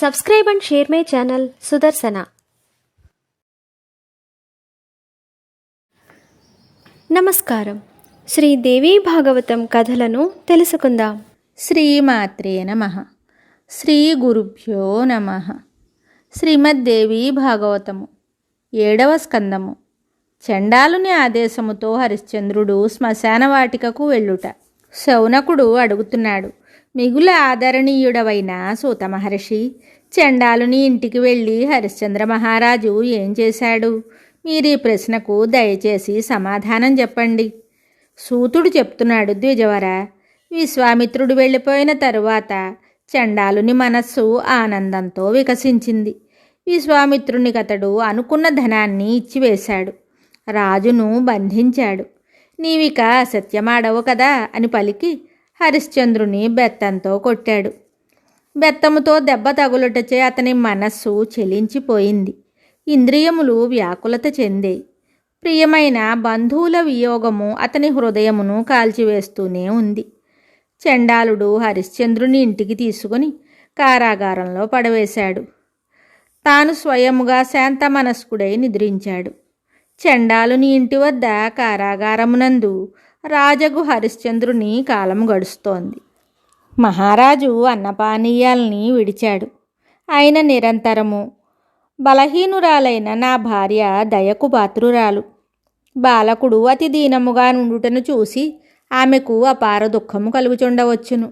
Subscribe and share my channel Sudarsana. నమస్కారం. శ్రీదేవి భాగవతం కథలను తెలుసుకుందాం. శ్రీమాత్రే నమః. శ్రీ గురుభ్యో నమః. శ్రీమద్దేవి భాగవతము 7వ స్కందము. చండాలుని ఆదేశముతో హరిశ్చంద్రుడు శ్మశానవాటికకు వెళ్ళుట. శౌనకుడు అడుగుతున్నాడు, మిగుల ఆదరణీయుడవైన సూత మహర్షి, చండాలుని ఇంటికి వెళ్ళి హరిశ్చంద్ర మహారాజు ఏం చేశాడు? మీరీ ప్రశ్నకు దయచేసి సమాధానం చెప్పండి. సూతుడు చెప్తున్నాడు, ద్విజవర, విశ్వామిత్రుడు వెళ్ళిపోయిన తరువాత చండాలుని మనస్సు ఆనందంతో వికసించింది. విశ్వామిత్రునికతడు అనుకున్న ధనాన్ని ఇచ్చివేశాడు. రాజును బంధించాడు. నీవిక అసత్యమాడవు కదా అని పలికి హరిశ్చంద్రుని బెత్తంతో కొట్టాడు. బెత్తముతో దెబ్బ తగులుటచే అతని మనస్సు చెలించిపోయింది. ఇంద్రియములు వ్యాకులత చెందాయి. ప్రియమైన బంధువుల వియోగము అతని హృదయమును కాల్చివేస్తూనే ఉంది. చండాలుడు హరిశ్చంద్రుని ఇంటికి తీసుకుని కారాగారంలో పడవేశాడు. తాను స్వయముగా శాంత మనస్కుడై నిద్రించాడు. చండాలుని ఇంటి వద్ద కారాగారమునందు రాజగు హరిశ్చంద్రుని కాలం గడుస్తోంది. మహారాజు అన్నపానీయాల్ని విడిచాడు. ఆయన నిరంతరము బలహీనురాలైన నా భార్య దయకు పాత్రురాలు. బాలకుడు అతి దీనముగా నుండుటను చూసి ఆమెకు అపార దుఃఖము కలుగుచుండవచ్చును.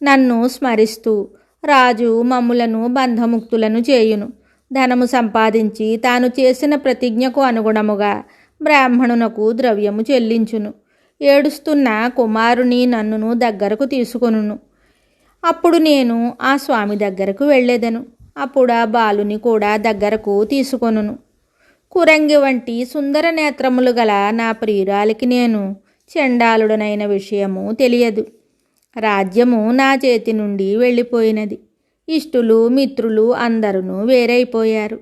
నన్ను స్మరిస్తూ రాజు మమ్ములను బంధముక్తులను చేయును. ధనము సంపాదించి తాను చేసిన ప్రతిజ్ఞకు అనుగుణముగా బ్రాహ్మణునకు ద్రవ్యము చెల్లించును. ఏడుస్తున్న కుమారుని నన్నును దగ్గరకు తీసుకొనును. అప్పుడు నేను ఆ స్వామి దగ్గరకు వెళ్ళేదను. అప్పుడు ఆ బాలుని కూడా దగ్గరకు తీసుకొనును. కురంగి వంటి సుందర నేత్రములు గల నా ప్రియురాలికి నేను చండాలుడనైన విషయము తెలియదు. రాజ్యము నా చేతి నుండి వెళ్ళిపోయినది. ఇష్టులు మిత్రులు అందరూ వేరైపోయారు.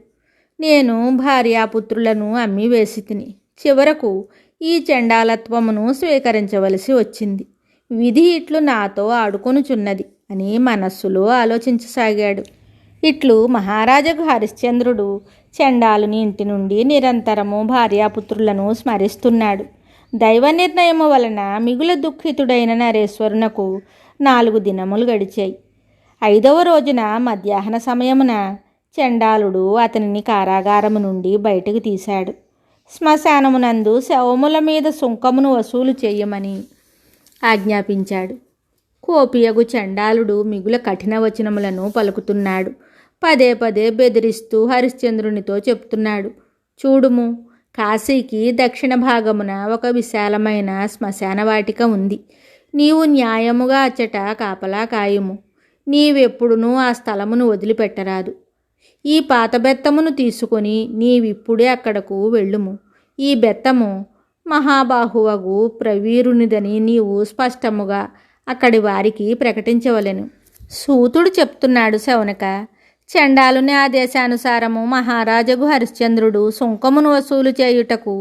నేను భార్యాపుత్రులను అమ్మి వేసి తిని చివరకు ఈ చండాలత్వమును స్వీకరించవలసి వచ్చింది. విధి ఇట్లు నాతో ఆడుకొనుచున్నది అని మనస్సులో ఆలోచించసాగాడు. ఇట్లు మహారాజకు హరిశ్చంద్రుడు చండాలుని ఇంటి నుండి నిరంతరము భార్యాపుత్రులను స్మరిస్తున్నాడు. దైవ నిర్ణయము వలన మిగుల దుఃఖితుడైన నరేశ్వరునకు 4 దినములు గడిచాయి. 5వ రోజున మధ్యాహ్న సమయమున చండాలుడు అతనిని కారాగారము నుండి బయటకు తీశాడు. శ్మశానమునందు శవముల మీద సుంకమును వసూలు చేయమని ఆజ్ఞాపించాడు. కోపియగు చండాలుడు మిగుల కఠిన వచనములను పలుకుతున్నాడు. పదే పదే బెదిరిస్తూ హరిశ్చంద్రునితో చెప్తున్నాడు, చూడుము, కాశీకి దక్షిణ భాగమున ఒక విశాలమైన శ్మశాన వాటిక ఉంది. నీవు న్యాయముగా అచ్చట కాపలా కాయుము. నీవెప్పుడునూ ఆ స్థలమును వదిలిపెట్టరాదు. ఈ పాత బెత్తమును తీసుకొని నీవిప్పుడే అక్కడకు వెళ్ళుము. ఈ బెత్తము మహాబాహువగు ప్రవీరునిదని నీవు స్పష్టముగా అక్కడి వారికి ప్రకటించవలెను. సూతుడు చెప్తున్నాడు, శౌనక, చండాలుని ఆదేశానుసారము మహారాజగు హరిశ్చంద్రుడు సుంకమును వసూలు చేయుటకు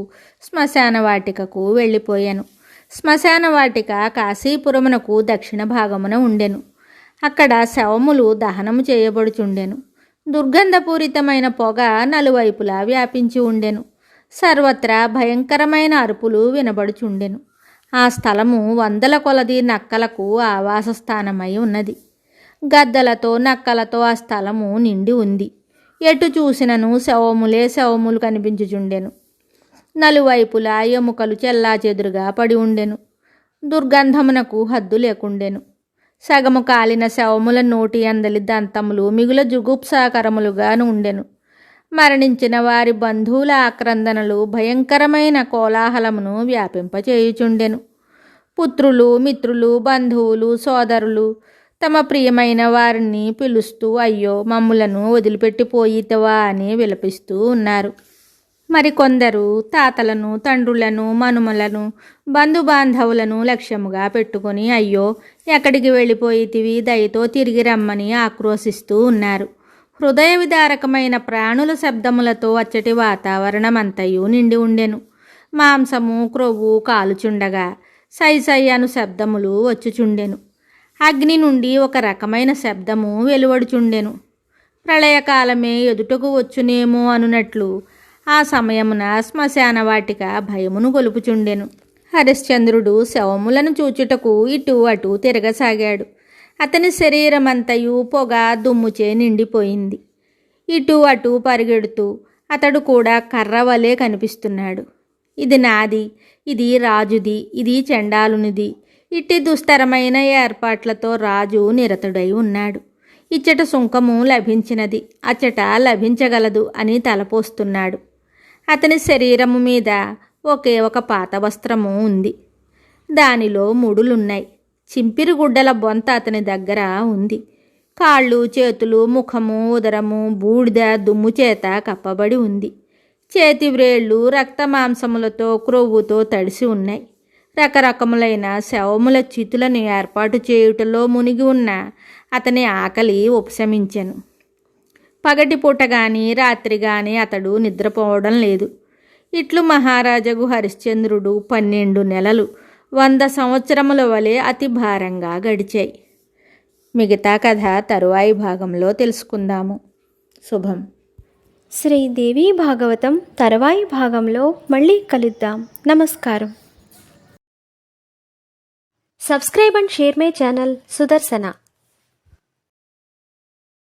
శ్మశాన వాటికకు వెళ్ళిపోయాను. శ్మశాన వాటిక కాశీపురమునకు దక్షిణ భాగమున ఉండెను. అక్కడ శవములు దహనము చేయబడుచుండెను. దుర్గంధపూరితమైన పొగ నలువైపులా వ్యాపించి ఉండెను. సర్వత్రా భయంకరమైన అరుపులు వినబడుచుండెను. ఆ స్థలము 100 కొలది నక్కలకు ఆవాస స్థానమై ఉన్నది. గద్దలతో నక్కలతో ఆ స్థలము నిండి ఉంది. ఎటు చూసినను శవములు కనిపించుచుండెను. నలువైపులా ఎముకలు చెల్లాచెదురుగా పడి ఉండెను. దుర్గంధమునకు హద్దు లేకుండెను. సగము కాలిన శవముల నోటి అందలి దంతములు మిగుల జుగుప్సాకరములుగా ఉండెను. మరణించిన వారి బంధువుల ఆక్రందనలు భయంకరమైన కోలాహలమును వ్యాపింపచేయుచుండెను. పుత్రులు, మిత్రులు, బంధువులు, సోదరులు తమ ప్రియమైన వారిని పిలుస్తూ అయ్యో మమ్ములను వదిలిపెట్టిపోయితవా అని విలపిస్తూ ఉన్నారు. మరికొందరు తాతలను, తండ్రులను, మనుమలను, బంధుబాంధవులను లక్ష్యముగా పెట్టుకొని అయ్యో ఎక్కడికి వెళ్ళిపోయితివి, దయతో తిరిగి రమ్మని ఆక్రోశిస్తూ ఉన్నారు. హృదయ విదారకమైన ప్రాణుల శబ్దములతో అచ్చటి వాతావరణమంతయు నిండి ఉండెను. మాంసము, క్రొవ్వు కాలుచుండగా సై సై అను శబ్దములు వచ్చుచుండెను. అగ్ని నుండి ఒక రకమైన శబ్దము వెలువడుచుండెను. ప్రళయకాలమే ఎదుటకు వచ్చునేమో అనునట్లు ఆ సమయమున శ్మశాన వాటిక భయమును గొలుపుచుండెను. హరిశ్చంద్రుడు శవములను చూచుటకు ఇటు అటు తిరగసాగాడు. అతని శరీరమంతయు పొగ దుమ్ముచే నిండిపోయింది. ఇటు అటు పరిగెడుతూ అతడు కూడా కర్రవలే కనిపిస్తున్నాడు. ఇది నాది, ఇది రాజుది, ఇది చండాలునిది. ఇట్టి దుస్తరమైన ఏర్పాట్లతో రాజు నిరతుడై ఉన్నాడు. ఇచ్చట సుంకము లభించినది, అచ్చట లభించగలదు అని తలపోస్తున్నాడు. అతని శరీరము మీద ఒకే ఒక పాత వస్త్రము ఉంది. దానిలో ముడులున్నాయి. చింపిరి గుడ్డల బొంత అతని దగ్గర ఉంది. కాళ్ళు, చేతులు, ముఖము, ఉదరము బూడిద దుమ్ము చేత కప్పబడి ఉంది. చేతి వ్రేళ్ళు రక్తమాంసములతో క్రొవ్వుతో తడిసి ఉన్నాయి. రకరకములైన శవముల చితులను ఏర్పాటు చేయుటలో మునిగి ఉన్న అతని ఆకలి ఉపశమించెను. పగటిపూట కానీ రాత్రి కానీ అతడు నిద్రపోవడం లేదు. ఇట్లు మహారాజగు హరిశ్చంద్రుడు 12 నెలలు 100 సంవత్సరముల వలె అతి భారంగా గడిచాయి. మిగతా కథ తరువాయి భాగంలో తెలుసుకుందాము. శుభం. శ్రీ దేవీ భాగవతం తరువాయి భాగంలో మళ్ళీ కలుద్దాం. నమస్కారం. Subscribe and share my channel Sudarshana.